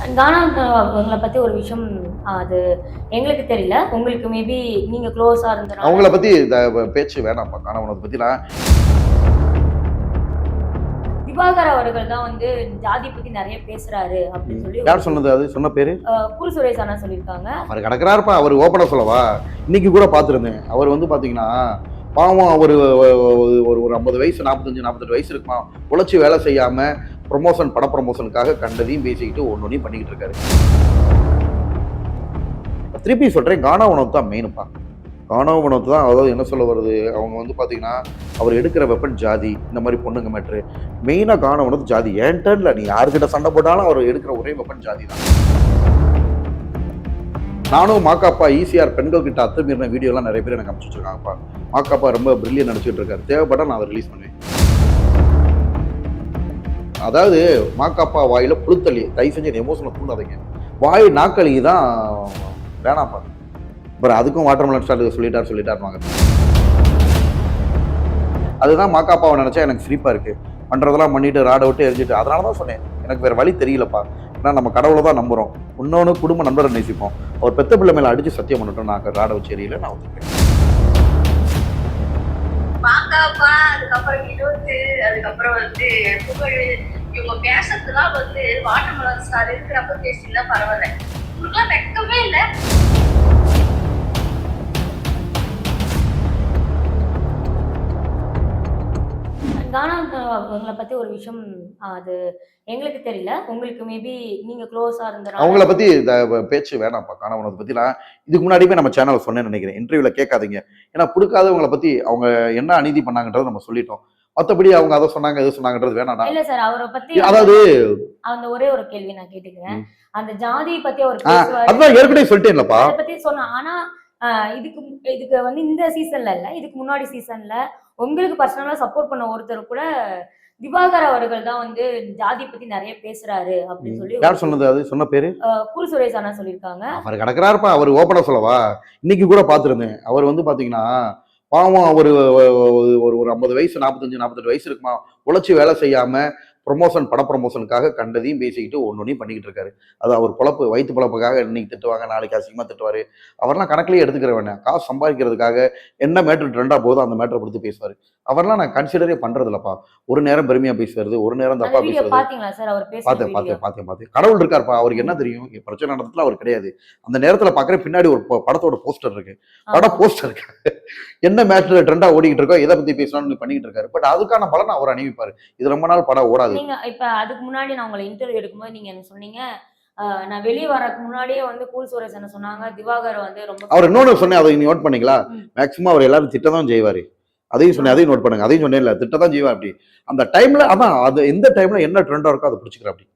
கானா அவங்கள பத்தி ஒரு விஷயம் அது எங்களுக்கு தெரியல. உங்களுக்கு மேபி நீங்க க்ளோஸா இருந்தனால அவங்கள பத்தி பேச்சு வேணாம்ப்பா. காணவனத பத்தி நான் திவாகர் அவர்கள் தான் வந்து ஜாதி பத்தி நெறைய பேசுறாரு அப்படின்னு சொல்லி யார் சொன்னது? அது சொன்ன பேரு? கூல் சுரேஷ் அண்ணா சொல்லியிருக்காங்க. அவர் கிடக்குறாருப்பா. அவர் ஓப்பனா சொல்லவா? இன்னைக்கு கூட பார்த்திருந்தேன். அவர் வந்து பாத்தீங்கன்னா, பாவம் அவரு ஒரு 50 வயசு 45, 48 வயசு இருக்குமா. உழைச்சு வேலை செய்யாம ப்ரொமோஷன் பட ப்ரொமோஷனுக்காக கண்டதையும் பேசிக்கிட்டு ஒன்னொன்னையும் பண்ணிக்கிட்டு இருக்காரு. திருப்பி சொல்றேன், கானா உணவு தான் மெயினுப்பா. கானா உணவு தான். அதாவது என்ன சொல்ல வருது, அவங்க வந்து பாத்தீங்கன்னா அவர் எடுக்கிற வெப்பன் ஜாதி, இந்த மாதிரி பொண்ணுங்க மேட்ரு. மெயினா கானா உணவு ஜாதி. ஏன் டர்ன்ல நீ யாருக்கிட்ட சண்டை போட்டாலும் அவர் எடுக்கிற ஒரே வெப்பன் ஜாதி தான். நானும் மாக்காப்பா ஈசிஆர் பெண்கள் கிட்ட அத்துமீறின வீடியோலாம் நிறைய பேர் எனக்கு அனுப்பிச்சு வச்சிருக்காங்கப்பா. மாக்காப்பா ரொம்ப பிரில்லியன் நடிச்சுட்டு இருக்காரு. தேவைப்பட்டா நான் அதை ரிலீஸ் பண்ணுவேன். அதாவது மாக்காப்பா வாயில புழுத்தள்ளி தயவு செஞ்சு எமோஷனல் தூண்டாதீங்க. வாய் நாக்களி தான் வேணாம்ப்பா. அப்புறம் அதுக்கும் வாட்டர்மெலன் ஸ்டார் சொல்லிட்டாருவாங்க. அதுதான் மாக்காப்பாவை நினைச்சா எனக்கு சிரிப்பா இருக்கு. பண்றதெல்லாம் பண்ணிட்டு ராட விட்டு எரிஞ்சிட்டு, அதனால தான் சொன்னேன் எனக்கு வேற வழி தெரியலப்பா. ஏன்னா நம்ம கடவுளை தான் நம்புறோம். இன்னொன்று குடும்ப நண்பரை நேசிப்போம். அவர் பெத்த பிள்ளை மேல அடிச்சு சத்தியம் பண்ணட்டும், நான் ராட வச்சு எரியல, நான் ஒத்துக்கிறேன். மாக்காப்பா, அதுக்கப்புறம் வினோத், அதுக்கப்புறம் வந்து புகழ், இவங்க பேசுறதுலாம் வந்து வாட்டர்மெலன் ஸ்டார் இருக்கிறப்ப பேசினா பரவாயில்ல. உங்களுக்குலாம் வெக்கமே இல்லை. கானா அவங்கள பத்தி ஒரு விஷயம் அது எங்களுக்கு தெரியல. உங்களுக்கு மேபி நீங்க க்ளோஸா இருந்தனால அவங்கள பத்தி பேச்சு வேணாம்ப்பா. கானா உணவை பத்தி நான் இதுக்கு முன்னாடியுமே நம்ம சேனல்ல சொன்னேன்னு நினைக்கிறேன். இன்டர்வியூல கேட்காதீங்க. ஏன்னா பிடிக்காதவங்களை பத்தி அவங்க என்ன அநீதி பண்ணாங்கன்றதை நம்ம சொல்லிட்டோம். மத்தபடி அவங்க அதை சொன்னாங்க இதை சொன்னாங்கன்றது வேணாம்டா. இல்ல சார், அவரை பத்தி அதாவது அந்த ஒரே ஒரு கேள்வி நான் கேட்டுக்கிறேன். அந்த ஜாதியை பத்தி அவர் பேசுவாரு. அதுதான் ஏற்கனவே சொல்லிட்டேன்லப்பா. அதை பத்தி சொன்னா. ஆனா இதுக்கு இதுக்கு வந்து இந்த சீசன்ல இல்ல, இதுக்கு முன்னாடி சீசன்ல உங்களுக்கு பர்சனலா சப்போர்ட் பண்ண ஒருத்தர் கூட திவாகர் அவர்கள் தான் வந்து ஜாதி பத்தி நிறைய பேசுறாரு அப்படின்னு சொல்லி யார் சொன்னது? அது சொன்ன பேரு? கூல் சுரேஷ் அண்ணா சொல்லியிருக்காங்க. அவர் கிடக்குறாருப்பா. அவர் ஓப்பனா சொல்லவா? இன்னைக்கு கூட பார்த்திருந்தேன். அவர் வந்து பாத்தீங்கன்னா, பாவம் அவரு ஒரு 50 வயசு 45, 48 வயசு இருக்குமா. உழைச்சு வேலை செய்யாம ப்ரொமோஷன் பட ப்ரொமோஷனுக்காக கண்டதையும் பேசிக்கிட்டு ஒன்னொன்னையும் பண்ணிக்கிட்டு இருக்காரு. அது அவர் பொழப்பு, வயிற்று பொழப்புக்காக இன்னைக்கு திட்டுவாங்க, நாளைக்கு அசிங்கமா திட்டுவாரு. அவர்லாம் கணக்கிலேயே எடுத்துக்கிற வேண்டாம். காசு சம்பாதிக்கிறதுக்காக என்ன மேட்ரு ட்ரெண்டா போதோ அந்த மேட்டரை கொடுத்து பேசுவாரு. அவர்லாம் நான் கன்சிடரே பண்றது இல்லப்பா. ஒரு நேரம் பெருமையா பேசுறது, ஒரு நேரம் அந்த தப்பா வீடியோ பேசுறது. பாத்தீங்களா சார்? அவர் பேசுற வீடியோ. பார்த்தேன். கடவுள் இருக்காருப்பா. அவருக்கு என்ன தெரியும்? பிரச்சனை நடந்ததுல அவர் கிடையாது. அந்த நேரத்துல பாக்குறேன் பின்னாடி ஒரு படத்தோட போஸ்டர் இருக்கு. பட போஸ்டர் இருக்கு. என்ன மேட்ரு ட்ரெண்டா ஓடிக்கிட்டு இருக்கோ, எதை பத்தி பேசலாம்னு பண்ணிக்கிட்டு இருக்காரு. பட் அதுக்கான பலனை அவர் அணிவிப்பாரு. இது ரொம்ப நாள் படம் ஓடாது. நீங்க இப்ப அதுக்கு முன்னாடி நான் உங்களை இன்டர்வியூ எடுக்கும்போது நீங்க என்ன சொன்னீங்க? நான் வெளிய வரதுக்கு முன்னாடியே வந்து கூல் சுரேஷ் என்ன சொன்னாங்க, திவாகர் வந்து ரொம்ப அவர் இன்னொன்னு சொன்னேன், அதை நோட் பண்ணீங்களா? மேக்சிமம் அவர் எல்லாரும் திட்டதான் செய்வாரு. அதையும் சொன்னேன், அதையும் நோட் பண்ணுங்க. அதையும் சொன்னேன், இல்ல திட்டதான் செய்வா. அப்படி அந்த டைம்ல அதான் அது எந்த டைம்ல என்ன ட்ரெண்டா இருக்கோ அதை பிடிச்சிக்கிற அப்படி.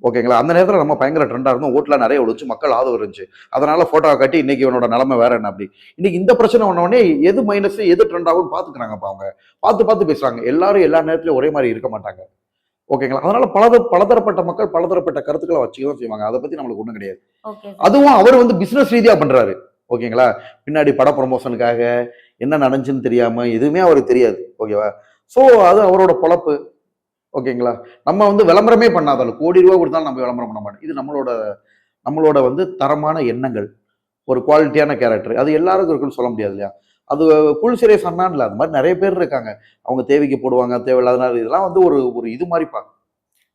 ஓகேங்களா? அந்த நேரத்துல நம்ம பயங்கர ட்ரெண்டா இருந்தோம். ஓட்டுல நிறைய ஒழிச்சு மக்கள் ஆதரவு இருந்துச்சு. அதனால போட்டோ காட்டி இன்னைக்கு இவனோட நிலைமை வேற என்ன அப்படி. இன்னைக்கு இந்த பிரச்சனை உடனே எது மைனஸ் எது ட்ரெண்ட் ஆகும்னு பாத்துக்கிறாங்கப்பா. அவங்க பார்த்து பேசுறாங்க. எல்லாரும் எல்லா நேரத்திலும் ஒரே மாதிரி இருக்க மாட்டாங்க. ஓகேங்களா? அதனால பலதரப்பட்ட மக்கள் பலதரப்பட்ட கருத்துக்களை வச்சுதான் செய்வாங்க. அதை பத்தி நம்மளுக்கு ஒண்ணும் கிடையாது. அதுவும் அவர் வந்து பிசினஸ் ரீதியா பண்றாரு. ஓகேங்களா? பின்னாடி பட ப்ரொமோஷனுக்காக என்ன நடந்துச்சுன்னு தெரியாம எதுவுமே அவருக்கு தெரியாது. ஓகேவா? சோ அது அவரோட பொழப்பு. ஓகேங்களா? நம்ம வந்து விளம்பரமே பண்ணாதாலும் கோடி ரூபாய் கொடுத்தாலும் நம்ம விளம்பரம் பண்ண மாட்டோம். இது நம்மளோட வந்து தரமான எண்ணங்கள், ஒரு குவாலிட்டியான கேரக்டர். அது எல்லாருக்கும் இருக்குன்னு சொல்ல முடியாது இல்லையா? அது கூல் சுரேஷ் அண்ணான்னு இல்ல, அது மாதிரி நிறைய பேர் இருக்காங்க. அவங்க தேவைக்கு போடுவாங்க, தேவையில்லாத இதெல்லாம் வந்து ஒரு இது மாதிரிப்பா.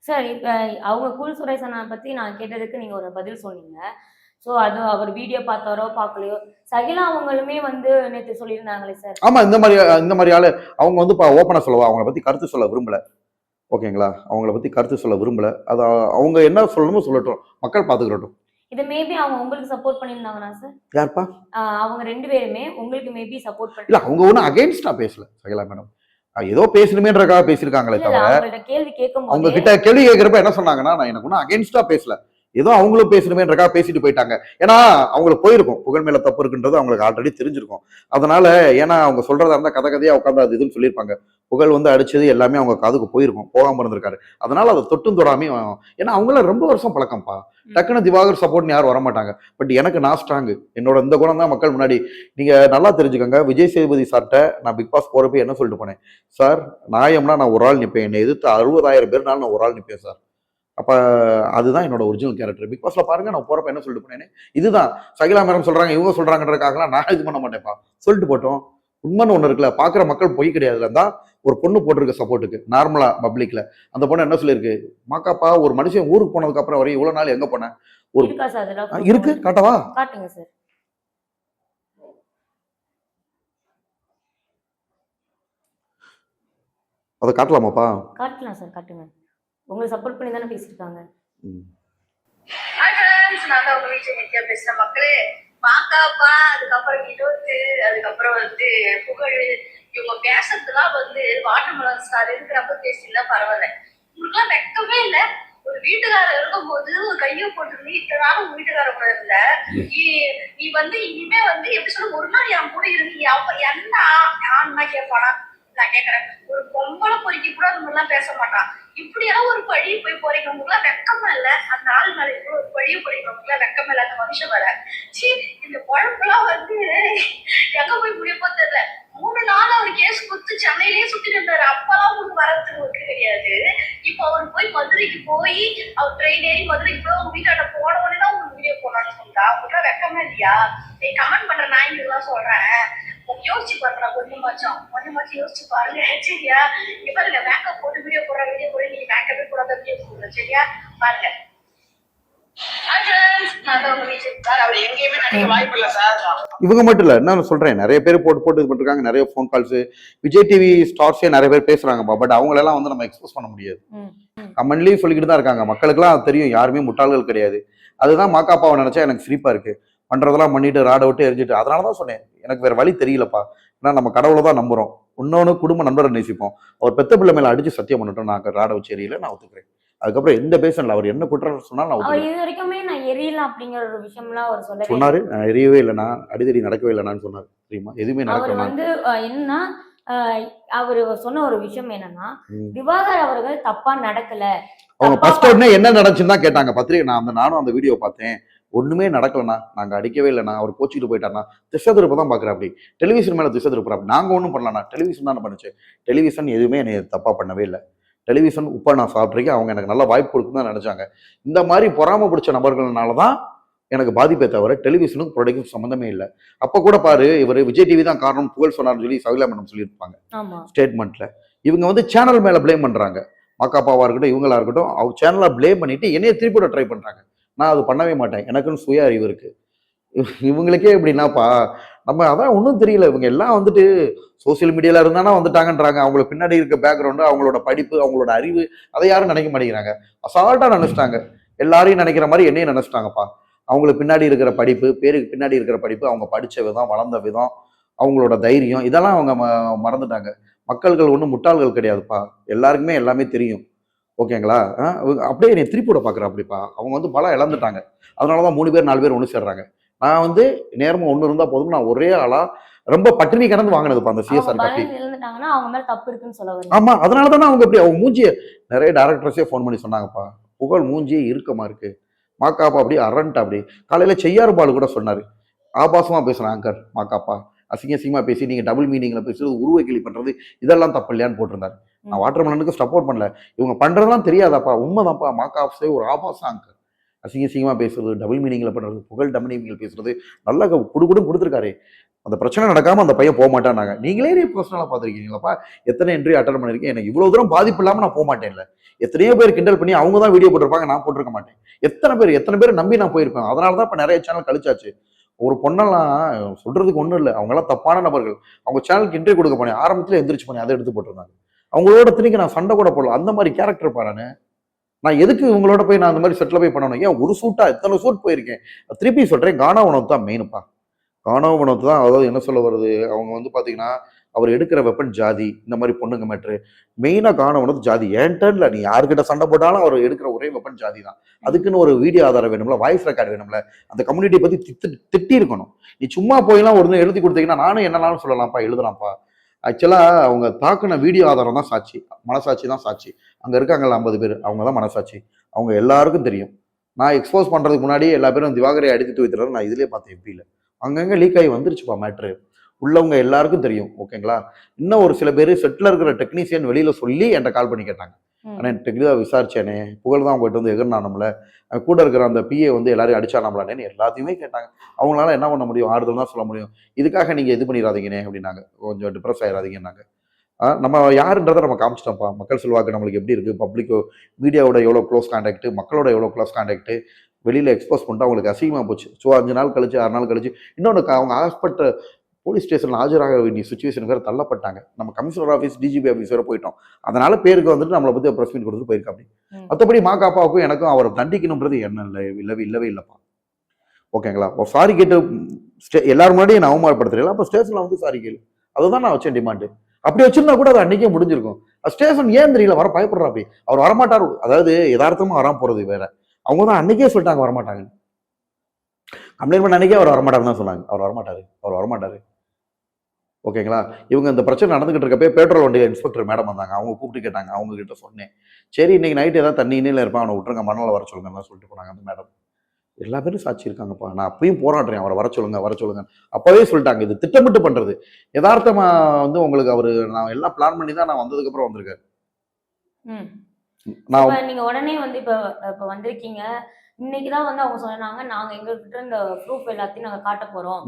சார், இப்ப அவங்க கூல் சுரேஷ் அண்ணா பத்தி நான் கேட்டதுக்கு நீங்க ஒரு பதில் சொன்னீங்க. சோ அது அவர் வீடியோ பார்த்தாரோ பார்க்கலையோ, சகிலா அவங்களுமே வந்து நேத்து சொல்லியிருந்தாங்களே சார். ஆமா, இந்த மாதிரி ஆளு அவங்க வந்து ஓப்பனா சொல்லவா? அவங்கள பத்தி கருத்து சொல்ல விரும்பல. ஓகேங்களா? அவங்கள பத்தி கருத்து சொல்ல விரும்பல. அது அவங்க என்ன சொல்லணுமோ சொல்லட்டும். மக்கள் பாத்துக்கிறட்டும். இது மேபி அவங்க உங்களுக்கு சப்போர்ட் பண்ணியிருந்தாங்கன்னா சார்? யார்ப்பா? அவங்க 2 பேருமே உங்களுக்கு மேபி சப்போர்ட் பண்ணி இல்ல, அவங்க ஒன்னும் அகைன்ஸ்டா பேசல சகிலா மேடம். ஏதோ பேசணுமேன்றக்காக பேசியிருக்காங்களே தவிர, அவங்கள்ட்ட கேள்வி கேட்கும்போது அவங்க கிட்ட கேள்வி கேட்கிறப்ப என்ன சொன்னாங்கன்னா, நான் எனக்கு ஒன்னும் அகைன்ஸ்டா பேசல. ஏதோ அவங்களும் பேசணுமேன்றக்காக பேசிட்டு போயிட்டாங்க. ஏன்னா அவங்களுக்கு போயிருக்கும், புகழ் மேல தப்பு இருக்குன்றது அவங்களுக்கு ஆல்ரெடி தெரிஞ்சிருக்கும். அதனால ஏன்னா அவங்க சொல்றதா இருந்தா கதையா உட்காந்து அது இதுன்னு சொல்லியிருப்பாங்க. புகழ் வந்து அடிச்சது எல்லாமே அவங்க காதுக்கு போயிருக்கும், போகாம இருந்திருக்காரு. அதனால அதை தொட்டும் தொடாமையும், ஏன்னா அவங்கள ரொம்ப வருஷம் பழக்கம்ப்பா. டக்குன்னு திவாகர் சப்போர்ட்னு யாரும் வரமாட்டாங்க. பட் எனக்கு நான் ஸ்ட்ராங்கு. என்னோட இந்த குணம் தான் மக்கள் முன்னாடி நீங்க நல்லா தெரிஞ்சுக்கோங்க. விஜய் சேதுபதி சார்ட்ட நான் பிக் பாஸ் போறப்ப என்ன சொல்லிட்டு போனேன்? சார், நியாயம்னா நான் ஒரு ஆள் நிற்பேன். என்னை எதிர்த்து 60,000 பேர்னாலும் நான் ஒரு ஆள் நிற்பேன் சார். அப்போ அதுதான் என்னோட ஒரிஜினல் கேரக்டர். பிக் பாஸ்ல பாருங்க, நான் போறப்ப என்ன சொல்லிட்டு போனேன்னு, இதுதான் சகிலா மேடம் சொல்றாங்க, இவங்க சொல்றாங்கன்றதுக்காகலாம் நான் இது பண்ண மாட்டேன்ப்பா. சொல்லிட்டு போட்டோம். உண்மைன்னு ஒன்று இருக்குல்ல, பார்க்குற மக்கள் பொய் கிடையாதுல தான். ஒரு பொண்ணு போட்டிருக்க சப்போர்ட்டுக்கு நார்மலா பப்ளிக்ல அந்த பொண்ணு என்ன சொல்லியிருக்கு, மாக்காப்பா ஒரு மனுஷன் ஊருக்கு போனதுக்கு அப்புறம் வரையும் இவ்வளவு நாள் எங்க போனேன் ஒரு இருக்கா சார் அதெல்லாம்? இருக்கு, காட்டவா? காட்டுங்க சார். அதை காட்டலாமாப்பா? காட்டலாம் சார், காட்டுங்க. உங்களை சப்போர்ட் பண்ணி தானே பேசியிருக்காங்க. நான் தான் உங்க வீட்டுல நித்யா பேசுறேன். மக்களே, மாக்காப்பா, அதுக்கப்புறம் வினோத்து, அதுக்கப்புறம் வந்து புகழ், இவங்க பேசுறதுலாம் வந்து வாட்டர்மெலன் ஸ்டார் இருக்கிறப்ப பேசினா பரவாயில்ல. உங்களுக்குலாம் வெக்கமே இல்ல. ஒரு வீட்டுக்காரர் இருக்கும்போது ஒரு கையை போட்டு நீட்டனால உங்க வீட்டுக்கார கூட இருந்த நீ வந்து இனிமே வந்து எப்படி சொல்ல, ஒரு நாள் என் கூட இருந்து என்ன ஆனா கேட்பானா? நான் கேக்குறேன். ஒரு பொம்பளை பொறுக்கி கூட அந்த மாதிரிலாம் பேச மாட்டான். இப்படியெல்லாம் ஒரு பழிய போய் போறீங்கலாம் வெக்கமா இல்ல? அந்த ஆள் மேல இப்படி ஒரு பழிய போறீங்கலாம் வெக்கமா இல்ல? அந்த மனுஷன் மேல சி, இந்த குழம்புலாம் வந்து எங்க போய் முடியப்போ தெரியல. 3 நாள் அவர் கேஸ் கொடுத்து சென்னையிலேயே சுத்தி இருந்தாரு. அப்பெல்லாம் உங்களுக்கு வரதுக்கு ஒர்க்கு கிடையாது. இப்ப அவர் போய் மதுரைக்கு போய் அவர் ட்ரெயின் ஏறி மதுரைக்கு போய் அவங்க வீட்டாண்ட போன உடனே தான் உங்களுக்கு வீடியோ போடலான்னு சொல்றா. உங்களுக்கு வெக்கமா இல்லையா? நீ கமெண்ட் பண்ற நான் சொல்றேன், யோசிச்சு பாருங்க. கொஞ்சமாச்சும் யோசிச்சு பாருங்க. சரியா? இப்ப பாருங்க, மேக்கப் போட்டு வீடியோ போடுற நீங்க மேக்கப்பே போடாத வீடியோ போடுங்க. சரியா? பாருங்க. இவங்க மட்டும் இல்ல, என்ன சொல்றேன், நிறைய பேர் போட்டு இது பண்ணிருக்காங்க. நிறைய ஃபோன் கால்ஸ், விஜய் டிவி ஸ்டார்ஸே நிறைய பேர் பேசுறாங்கப்பா. பட் அவங்களெல்லாம் வந்து நம்ம எக்ஸ்போஸ் பண்ண முடியாது. கமெண்ட்லயும் சொல்லிக்கிட்டு தான் இருக்காங்க. மக்களுக்குலாம் அது தெரியும், யாருமே முட்டாள்கள் கிடையாது. அதுதான் மாக்காப்பாவை நினைச்சா எனக்கு சிரிப்பா இருக்கு. பண்றதெல்லாம் பண்ணிட்டு ராட விட்டு எரிஞ்சிட்டு. அதனாலதான் சொன்னேன், எனக்கு வேற வழி தெரியலப்பா. ஏன்னா நம்ம கடவுளை தான் நம்புறோம். இன்னொன்னு குடும்ப நண்பரை நேசிப்போம். அவர் பெத்த பிள்ளை மேல அடிச்சு சத்தியம் பண்ணிட்டோம், நான் ராட வச்சு எரியல, நான் ஒத்துக்கிறேன். அதுக்கப்புறம் எந்த பேசல, அவர் என்ன குற்றம் சொன்னாலும் நான் அவர் இது வரைக்குமே நான் எரியல அப்படிங்கிற ஒரு விஷயம்லாம் அவர் சொல்லவே சொன்னாரு. நான் எரியவே இல்லைனா, அடிதடி நடக்கவே இல்லைனான்னு சொன்னாரு. தெரியுமா? எதுவுமே அவர் நடக்கல. வந்து என்னன்னா அவர் சொன்ன ஒரு விஷயம் என்னன்னா, திவாகர் அவர்கள் தப்பா நடக்கல. அவங்க ஃபர்ஸ்ட் உடனே என்ன நடந்துச்சுன்னு தான் கேட்டாங்க பத்திரிகை. நானும் அந்த வீடியோ பார்த்தேன். ஒண்ணுமே நடக்கலண்ணா, நாங்க அடிக்கவே இல்லைண்ணா, அவர் கோச்சிட்டு போயிட்டாருனா, திசை திருப்ப தான் பாக்குறேன். அப்படி டெலிவிஷன் மேல திசை திருப்புறாரு. நாங்க ஒன்றும் பண்ணலண்ணா, டெலிவிஷன் தான் பண்ணுச்சு. டெலிவிஷன் எதுவுமே என்னை தப்பா பண்ணவே இல்லை. டெலிவிஷன் உப்பா நான் சாப்பிட்ருக்கேன். அவங்க எனக்கு நல்ல வாய்ப்பு கொடுக்குன்னு தான் நினைச்சாங்க. இந்த மாதிரி பொறாம பிடிச்ச நபர்கள்னால தான் எனக்கு பாதிப்பே தவிர டெலிவிஷனுக்கு ப்ரொடக்ஷன் சம்மந்தமே இல்லை. அப்ப கூட பாரு, இவர் விஜய் டிவி தான் காரணம் புகழ் சொன்னார்னு சொல்லி சகிலா மேடம் சொல்லியிருப்பாங்க ஸ்டேட்மெண்ட்ல. இவங்க வந்து சேனல் மேல பிளேம் பண்றாங்க. மாக்காப்பாவா இருக்கட்டும், இவங்களா இருக்கட்டும், அவங்க சேனலை பிளேம் பண்ணிட்டு என்னைய திருப்பி ட்ரை பண்றாங்க. நான் அது பண்ணவே மாட்டேன். எனக்குன்னு சுய அறிவு இருக்கு. இவங்களுக்கே எப்படின்னாப்பா, நம்ம அதான் ஒன்றும் தெரியல. இவங்க எல்லாம் வந்துட்டு சோசியல் மீடியால இருந்தானா வந்துட்டாங்கன்றாங்க. அவங்களுக்கு பின்னாடி இருக்க பேக்ரவுண்டு, அவங்களோட படிப்பு, அவங்களோட அறிவு, அதை யாரும் நினைக்க மாட்டேங்கிறாங்க. அசால்ட்டா நினைச்சிட்டாங்க. எல்லாரையும் நினைக்கிற மாதிரி என்னையும் நினைச்சிட்டாங்கப்பா. அவங்களுக்கு பின்னாடி இருக்கிற படிப்பு, பேருக்கு பின்னாடி இருக்கிற படிப்பு, அவங்க படிச்ச விதம், வளர்ந்த விதம், அவங்களோட தைரியம், இதெல்லாம் அவங்க மறந்துட்டாங்க. மக்கள்கள் ஒன்றும் முட்டாள்கள் கிடையாதுப்பா. எல்லாருக்குமே எல்லாமே தெரியும். ஓகேங்களா? அப்படியே என்னை திருப்பி விட பார்க்குறேன். அப்படிப்பா அவங்க வந்து பலம் இழந்துட்டாங்க. அதனாலதான் 3 பேர் 4 பேர் ஒன்று சேர்றாங்க. நான் வந்து நேர்மை ஒன்று இருந்தா போதும். நான் ஒரே ஆளா ரொம்ப பட்டினி கிடந்து வாங்கினதுப்பா அந்த சிஎஸ்ஆர் காப்பி. ஆமா, அதனாலதானே அவங்க இப்படி அவங்க மூஞ்சிய நிறைய டேரக்டர்ஸே ஃபோன் பண்ணி சொன்னாங்கப்பா, புகழ் மூஞ்சியே இறுக்கமா இருக்கு, மாக்காப்பா அப்படி அரண்ட். அப்படி காலையில செய்யாறு பாலு கூட சொன்னாரு, ஆபாசமா பேசுறேன் ஆங்கர் மாக்காப்பா, அசிங்கமா பேசி நீங்க டபுள் மீனிங்ல பேசுறது, உருவ கிளி பண்றது, இதெல்லாம் தப்பு இல்லையான்னு போட்டிருந்தாரு. நான் வாட்டர்மெலனுக்கு சப்போர்ட் பண்ணல. இவங்க பண்றதெல்லாம் தெரியாதாப்பா, உண்மைதான்ப்பா. மாக்காப்ஸே ஒரு ஆபாசம் ஆங்கர், அசிங்கமா பேசுறது, டபுள் மீனிங்ல பண்றது, புகழ் டபுள் மீனிங்ல பேசுறது, நல்லா குடுக்குன்னு கொடுத்துருக்காரு. அந்த பிரச்சனை நடக்காம அந்த பையன் போக மாட்டானாங்க. நீங்களே பர்சனலா பாத்துருக்கீங்களாப்பா, எத்தனை இன்டர்வியூ அட்டன் பண்ணிருக்கேன். எனக்கு இவ்வளவு தூரம் பாதிப்பு இல்லாம நான் போக மாட்டேன்ல. எத்தனையோ பேர் கிண்டல் பண்ணி அவங்க தான் வீடியோ போட்டிருப்பாங்க, நான் போட்டிருக்க மாட்டேன். எத்தனை பேர் நம்பி நான் போயிருப்பேன். அதனாலதான் இப்ப நிறைய சேனல் கழிச்சாச்சு. ஒரு பொண்ணெல்லாம் சொல்றதுக்கு ஒண்ணும் இல்லை, அவங்க எல்லாம் தப்பான நபர்கள். அவங்க சேனலுக்கு இன்டர்வியூ கொடுக்க போனேன், ஆரம்பத்துல எந்திரிச்சு போனேன், அதை எடுத்து போட்டிருந்தாங்க. அவங்களோட திணிக்க நான் சண்டை கூட போடல. அந்த மாதிரி கேரக்டர் பாருன்னு நான் எதுக்கு இவங்களோட போய் நான் அந்த மாதிரி செட்டில் போய் பண்ணணும்? ஏன் ஒரு சூட்டா எத்தனை சூட் போயிருக்கேன். திருப்பி சொல்றேன், கானா உணவு தான் மெயினுப்பா. கானா உணவு தான். அதாவது என்ன சொல்ல வருது, அவங்க வந்து பாத்தீங்கன்னா அவர் எடுக்கிற வெப்பன் ஜாதி, இந்த மாதிரி பொண்ணுங்க மேட்ரு. மெயினா காண உணவு ஜாதி. ஏன்டர்ல நீ யாருக்கிட்ட சண்டை போட்டாலும் அவர் எடுக்கிற ஒரே வெப்பன் ஜாதி தான். அதுக்குன்னு ஒரு வீடியோ ஆதாரம் வேணும்ல, வாய்ஸ் ரெக்கார்டு வேணும்ல, அந்த கம்யூனிட்டியை பத்தி திட்டி இருக்கணும். நீ சும்மா போயெல்லாம் ஒரு எழுதி கொடுத்தீங்கன்னா நானும் என்னன்னாலும் சொல்லலாம்ப்பா, எழுதலாம்ப்பா. ஆக்சுவலா அவங்க தாக்குன வீடியோ ஆதாரம் தான் சாட்சி, மனசாட்சி தான் சாட்சி. அங்க இருக்காங்கல்ல 50 பேர், அவங்க தான் மனசாட்சி. அவங்க எல்லாருக்கும் தெரியும். நான் எக்ஸ்போஸ் பண்றதுக்கு முன்னாடி எல்லா பேரும் திவாகரை அடித்து தூய்த்துறாரு. நான் இதுலயே பார்த்தேன் எப்படில அங்கங்க லீக் ஆகி வந்துருச்சுப்பா மேட்ரு. உள்ளவங்க எல்லாருக்கும் தெரியும். ஓகேங்களா? இன்னும் ஒரு சில பேர் செட்டில் இருக்கிற டெக்னீஷியன் வெளியில சொல்லி என்கிட்ட கால் பண்ணி கேட்டாங்க, ஆனால் என்கிட்ட விசாரிச்சேனே, புகழ் தான் உங்கள்கிட்ட வந்து எகிர்னானும்ல, கூட இருக்கிற அந்த பிஏ வந்து எல்லாரையும் அடிச்சானாம்லானேன்னு எல்லாத்தையுமே கேட்டாங்க. அவங்களால என்ன பண்ண முடியும்? ஆறுதல் தான் சொல்ல முடியும். இதுக்காக நீங்கள் இது பண்ணிடாதீங்கண்ணே அப்படின்னாங்க, கொஞ்சம் டிப்ரெஸ் ஆயிடாதீங்கன்னாங்க. நம்ம யாருன்றதை நம்ம காமிச்சிட்டோம்ப்பா. மக்கள் செல்வாக்கு நம்மளுக்கு எப்படி இருக்குது, பப்ளிக் மீடியாவோட எவ்வளோ க்ளோஸ் கான்டாக்ட், மக்களோட எவ்வளோ க்ளோஸ் கான்டாக்ட், வெளியில் எக்ஸ்போஸ் பண்ணிட்டு அவங்களுக்கு அசிங்கமாக போச்சு. ஸோ 5 நாள் கழிச்சு 6 நாள் கழிச்சு இன்னொன்று அவங்க ஹாஸ்பிட்டல் போலீஸ் ஸ்டேஷனில் ஆஜராக வேண்டிய சுச்சுவேஷன் வேறு தள்ளப்பட்டாங்க. நம்ம கமிஷனர் ஆஃபீஸ் டிஜிபி ஆஃபீஸ் வேறு போயிட்டோம். அதனால பேருக்கு வந்துட்டு நம்மளை பற்றி ப்ரெஸ் மீட் கொடுத்துட்டு போயிருக்கா. அப்படி மற்றபடி மாகாப்பாவுக்கும் எனக்கும் அவரை தண்டிக்கணுன்றது என்ன இல்லவே இல்லைப்பா. ஓகேங்களா? சாரி கேட்டு எல்லாரும் முன்னாடியும் நான் அவமானப்படுத்துறேன். அப்போ ஸ்டேஷனில் வந்து சாரி கேளு, அதுதான் நான் வச்சேன் டிமாண்டு. அப்படி வச்சிருந்தா கூட அது அன்னைக்கே முடிஞ்சிருக்கும். ஸ்டேஷன் ஏன் தெரியல வர பயப்படுறா. அப்படி அவர் வரமாட்டார். அதாவது யதார்த்தமா வராம போறது வேற. அவங்க தான் அன்னைக்கே சொல்லிட்டாங்க வரமாட்டாங்க. கம்ப்ளைண்ட் பண்ண அன்னைக்கே அவர் வரமாட்டாருன்னு தான் சொன்னாங்க. அவர் வரமாட்டாரு. ஓகேங்களா? இவங்க இந்த பிரச்சனை நடந்துகிட்டு இருக்கப்பே பெட்ரோல் வண்டி இன்ஸ்பெக்டர் மேடம் வந்தாங்க. அவங்க கூப்பிட்டு கேட்டாங்க. அவங்க கிட்ட சொன்னேன், சரி இன்னைக்கு நைட்டு ஏதாவது தண்ணி இன்னில இருப்பான், அவனை விட்டுருங்க, மறுநாள் வர சொல்லுங்கன்னு சொல்லிட்டு போனாங்க அந்த மேடம். எல்லா பேரும் சாட்சி இருக்காங்கப்பா. நான் அப்பயும் போராடுறேன், அவரை வர சொல்லுங்க. அப்பவே சொல்லிட்டாங்க, இது திட்டமிட்டு பண்றது. யதார்த்தமா வந்து உங்களுக்கு அவரு நான் எல்லாம் பிளான் பண்ணி தான் நான் வந்ததுக்கு அப்புறம் வந்திருக்காரு. நீங்க உடனே வந்து இப்ப வந்திருக்கீங்க. இன்னைக்குதான் வந்து அவங்க சொன்னாங்க, நாங்க எங்ககிட்ட இந்த ப்ரூஃப் எல்லாத்தையும் நாங்க காட்ட போறோம்,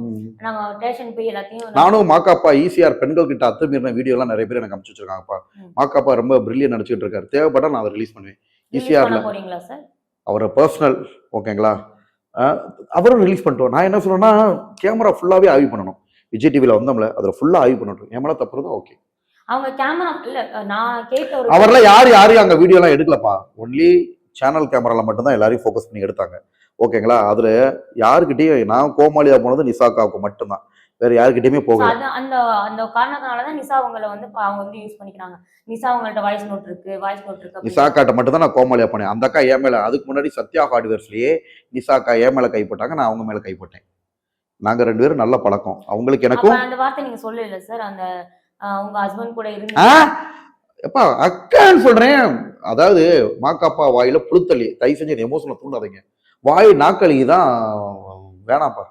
நாங்க ஸ்டேஷன் போய் எல்லாத்தையும். நானும் மாக்காப்பா ஈசிஆர் பெண்கள் கிட்ட அத்துமீறின வீடியோ எல்லாம் நிறைய பேர் எனக்கு அனுப்பிச்சு வச்சிருக்காங்கப்பா. மாக்காப்பா ரொம்ப பிரில்லியன்ட் நடிச்சுட்டு இருக்காரு. தேவைப்பட்டா நான் அதை ரிலீஸ் பண்ணுவேன் ஈசிஆர்ல. போறீங்களா சார்? அவரை பர்சனல். ஓகேங்களா? அவரும் ரிலீஸ் பண்ணிட்டோம். நான் என்ன சொல்றேன்னா, கேமரா ஃபுல்லாவே ஆய்வு பண்ணணும். விஜய் டிவில வந்தோம்ல, அதுல ஃபுல்லா ஆய்வு பண்ணட்டும். என் மேல தப்பு தான் ஓகே. அவங்க கேமரா இல்ல, நான் கேட்ட அவரெல்லாம் யாரையும் அங்க வீடியோ எல்லாம் எடுக்கலப்பா. ஒன்லி சேனல் கேமரால மட்டும்தான் எல்லாரையும் ஃபோக்கஸ் பண்ணி எடுத்தாங்க. ஓகேங்களா? அதுல யாருக்கிட்டையும் நான் கோமாளியா போனது நிசாக்காவுக்கு மட்டும்தான், வேற யாருக்கிட்டையுமே போகல. அந்த அந்த காரணத்தினாலதான் நிசா அவங்களை வந்து அவங்க வந்து யூஸ் பண்ணிக்கிறாங்க. நிசா அவங்கள்ட்ட வாய்ஸ் நோட் இருக்கு. நிசாக்காட்ட மட்டும் தான் நான் கோமாளியா போனேன். அந்த அக்கா ஏன் மேல, அதுக்கு முன்னாடி சத்யா ஹார்ட்வேர்ஸ்லயே நிசாக்கா ஏன் மேல கைப்பட்டாங்க, நான் அவங்க மேல கைப்பட்டேன். நாங்க 2 பேரும் நல்ல பழக்கம். அவங்களுக்கு எனக்கும். அந்த வார்த்தை நீங்க சொல்லல சார், அந்த உங்க ஹஸ்பண்ட் கூட இருந்து எப்பா அக்கான்னு சொல்றேன். அதாவது மாக்காப்பா வாயில புழுத்தள்ளி, தயவு செஞ்சு எமோஷனல் தூண்டாதீங்க. வாய் நாக்களி தான் வேணாம்ப்பா.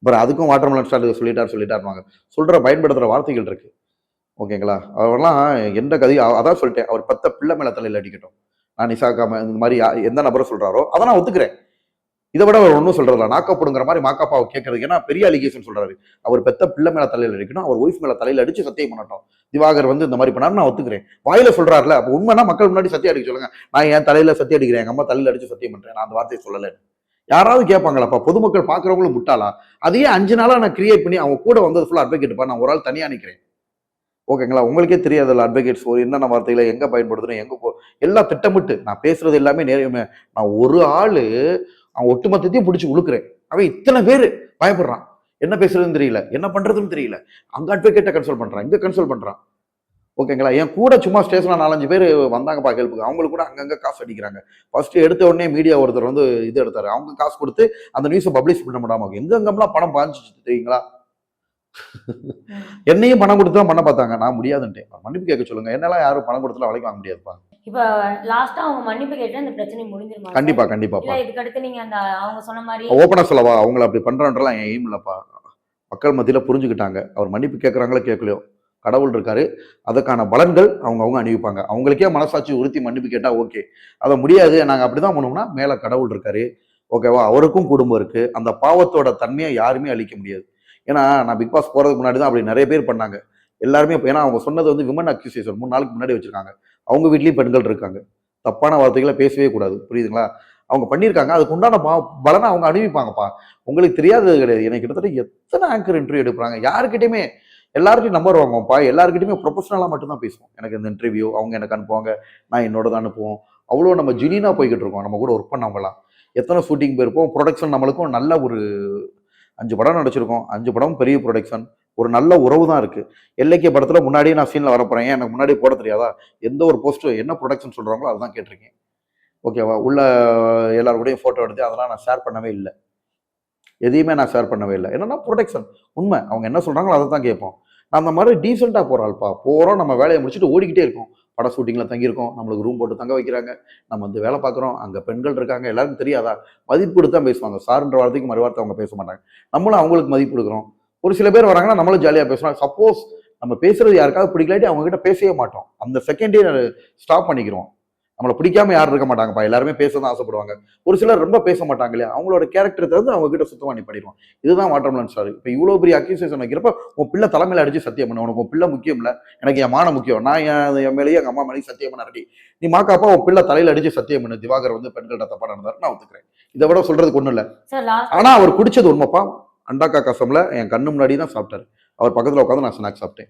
அப்புறம் அதுக்கும் வாட்டர்மெலன் ஸ்டார்ட் சொல்லிட்டாருவாங்க. சொல்ற பயன்படுத்துற வார்த்தைகள் இருக்கு. ஓகேங்களா? அவரெல்லாம் எந்த கதையும் அதான் சொல்லிட்டேன். அவர் 10 பிள்ளை மேல தலையில அடிக்கட்டும். நான் நிசாக்கா இந்த மாதிரி எந்த நபரை சொல்றாரோ அதை நான் ஒத்துக்கிறேன். இதை விட அவர் ஒன்றும் சொல்றதில்ல. நாக்கப்படுங்கிற மாதிரி மாக்காப்பாவை கேட்கறதுக்கு ஏன்னா பெரிய அலிகேஷன் சொல்றாரு. அவர் பெத்த பிள்ளை மேல தலையில அடிக்கணும், அவர் ஒய்ஃப் மேல தலையில அடிச்சு சத்தியம் பண்ணட்டும். திவாகர் வந்து இந்த மாதிரி பண்ணாரு, நான் ஒத்துக்கிறேன். வாயில சொல்றாருல, அப்ப உண்மைனா மக்கள் முன்னாடி சத்தியம் அடிக்க சொல்லுங்க. நான் என் தலையில சத்தியம் அடிக்கிறேன், எங்க அம்மா தலையில அடிச்சு சத்தியம் பண்றேன், நான் அந்த வார்த்தையை சொல்லல. யாராவது கேட்பாங்களாப்பா? பொதுமக்கள் பாக்குறவங்களும் முட்டாளா? அதையே 5 நாளா நான் கிரியேட் பண்ணி அவங்க கூட வந்தது ஃபுல்லா அட்வொகேட் பா, நான் ஒரு ஆள் தனியா நிக்கிறேன். ஓகேங்களா? உங்களுக்கே தெரியாதுல்ல அட்வொகேட்ஸ் என்னென்ன வார்த்தைகளை எங்க பயன்படுத்தணும், எங்க எல்லாம் திட்டமிட்டு நான் பேசுறது எல்லாமே நேரமே. நான் ஒரு ஆளு அவன் ஒட்டுமொத்தத்தையும் பிடிச்சி உழுக்குறேன். அவன் இத்தனை பேர் பயப்படுறான். என்ன பேசுறதுன்னு தெரியல, என்ன பண்றதுன்னு தெரியல. அங்க அட்வொகேட்டை கன்சல்ட் பண்றான், இங்க கன்சல்ட் பண்றான். ஓகேங்களா? என் கூட சும்மா ஸ்டேஷன்ல 4-5 பேர் வந்தாங்கப்பா ஹெல்ப்புக்கு. அவங்களுக்கு கூட அங்கங்க காசு அடிக்கிறாங்க. ஃபர்ஸ்ட் எடுத்த உடனே மீடியா ஒருத்தர் வந்து இது எடுத்தாரு. அவங்க காசு கொடுத்து அந்த நியூஸை பப்ளிஷ் பண்ண முடியாம எங்கெங்கெல்லாம் பணம் பாஞ்சிச்சு தெரியுங்களா? என்னையும் பணம் கொடுத்து தான் பண்ண பார்த்தாங்க. நான் முடியாதுன்ட்டேன். மன்னிப்பு கேட்க சொல்லுங்க. என்னெல்லாம் யாரும் பணம் கொடுத்துலாம் வேலைக்கு வாங்க முடியாதுப்பா. இப்ப லாஸ்டா அவங்க மன்னிப்பு கேட்டு அந்த பிரச்சனை முடிஞ்சிருமா? கண்டிப்பா. இதுக்கு அடுத்து நீங்க அந்த அவங்க சொன்ன மாதிரி ஓப்பனா சொல்லவா, அவங்கள அப்படி பண்றன்றலாம் என் எய்ம் இல்லப்பா. மக்கள் மத்தியில புரிஞ்சுக்கிட்டாங்க. அவர் மன்னிப்பு கேட்கறாங்களோ கேட்கலையோ, கடவுள் இருக்காரு. அதுக்கான பலன்கள் அவங்க அணிவிப்பாங்க. அவங்களுக்கே மனசாட்சி உறுத்தி மன்னிப்பு கேட்டா ஓகே. அதை முடியாது நாங்க அப்படிதான் பண்ணுவோம்னா மேல கடவுள் இருக்காரு. ஓகேவா? அவருக்கும் குடும்பம் இருக்கு. அந்த பாவத்தோட தன்மையை யாருமே அழிக்க முடியாது. ஏன்னா நான் பிக் பாஸ் போறதுக்கு முன்னாடி தான் அப்படி நிறைய பேர் பண்ணாங்க எல்லாருமே. ஏன்னா அவங்க சொன்னது வந்து விமன் அக்யூசியேஷன் 3 நாளுக்கு முன்னாடி வச்சிருக்காங்க. அவங்க வீட்லயும் பெண்கள் இருக்காங்க. தப்பான வார்த்தைகளை பேசவே கூடாது, புரியுதுங்களா? அவங்க பண்ணியிருக்காங்க. அதுக்கு உண்டான பலனை அவங்க அனுபவிப்பாங்கப்பா. உங்களுக்கு தெரியாதது கிடையாது. எனக்கு கிட்டத்தட்ட எத்தனை ஆங்கர் இன்டர்வியூ எடுப்பாங்க. யாருக்கிட்டையுமே எல்லாருக்கிட்டையும் நம்பர் வாங்குவோம்ப்பா. எல்லாருக்கிட்டையுமே ப்ரொஃபஷனலாக மட்டும்தான் பேசுவோம். எனக்கு இந்த இன்டர்வியூ அவங்க எனக்கு அனுப்புவாங்க, நான் என்னோட தான் அனுப்புவோம். அவ்வளோ நம்ம ஜெனியூனா போய்கிட்டு இருக்கோம். நம்ம கூட ஒர்க் பண்ணவங்களாம் எத்தனை ஷூட்டிங் போயிருப்போம். ப்ரொடக்ஷன் நம்மளுக்கும் நல்ல ஒரு 5 படம் நடிச்சிருக்கோம். 5 படம் பெரிய ப்ரொடக்ஷன். ஒரு நல்ல உறவு தான் இருக்கு. எல்லைக்கே படத்துல முன்னாடியே நான் சீன்ல வரப்போறேன், எனக்கு முன்னாடியே போட தெரியாதா? எந்த ஒரு போஸ்ட் என்ன ப்ரொடக்ஷன் சொல்றாங்களோ அதுதான் கேட்டிருக்கேன். ஓகேவா? உள்ள எல்லாரும் கூடயும் போட்டோ எடுத்து அதெல்லாம் நான் ஷேர் பண்ணவே இல்லை. எதையுமே நான் ஷேர் பண்ணவே இல்லை. என்னன்னா ப்ரொடக்ஷன் உண்மை. அவங்க என்ன சொல்றாங்களோ அதை தான் கேட்போம். நான் அந்த மாதிரி டீசெண்டா போறாள்ப்பா. போறோம், நம்ம வேலையை முடிச்சுட்டு ஓடிக்கிட்டே இருக்கோம். பட ஷூட்டிங்ல தங்கியிருக்கோம், நம்மளுக்கு ரூம் போட்டு தங்க வைக்கிறாங்க, நம்ம வந்து வேலை பார்க்குறோம், அங்கே பெண்கள் இருக்காங்க, எல்லாருக்கும் தெரியாதா? மதிப்பு கொடுத்து தான் பேசுவாங்க. சார்ன்ற வார்த்தைக்கு மறுவார்த்தை அவங்க பேச மாட்டாங்க. நம்மளும் அவங்களுக்கு மதிப்பு கொடுக்குறோம். ஒரு சில பேர் வராங்கன்னா நம்மளும் ஜாலியாக பேசுவோம். சப்போஸ் நம்ம பேசுறது யாருக்காவது பிடிக்கலாட்டி அவங்க கிட்ட பேசவே மாட்டோம். அந்த செகண்டே ஸ்டாப் பண்ணிக்கிறோம். நம்மளை பிடிக்காம யாரும் இருக்க மாட்டாங்கப்பா, எல்லாருமே பேச தான் ஆசைப்படுவாங்க. ஒரு சிலர் ரொம்ப பேச மாட்டாங்க இல்லையா, அவங்களோட கேரக்டர் தவிர்த்து அவங்க கிட்ட சுத்தமா நீ பண்ணிடுவான். இதுதான் வாட்டர்மெலன் ஸ்டார். இப்போ இவ்வளோ பெரிய அக்யூசேஷன் வைக்கிறப்ப உன் பிள்ளை தலைமையில அடிச்சு சத்தியம் பண்ண, உனக்கு உன் பிள்ளை முக்கியம் இல்லை, எனக்கு என் மானம் முக்கியம், நான் என் மேலேயே எங்க அம்மா மேலேயும் சத்தியம் பண்ண ரெடி, நீ மாக்காப்பா உன் பிள்ளை தலையில அடிச்சு சத்தியம் பண்ணு, திவாகர் வந்து பெண்கள்கிட்ட தப்பா நடந்தாரு, நான் ஒத்துக்கிறேன். இதை விட சொல்றதுக்கு ஒண்ணும் இல்லை. சார் லாஸ்ட் ஆனா அவர் குடிச்சது உண்மைப்பா. அண்டாக்கா கசம்ல என் கண்ணு முன்னாடி தான் சாப்பிட்டாரு. அவர் பக்கத்துல உட்காந்து நான் ஸ்நாக்ஸ் சாப்பிட்டேன்.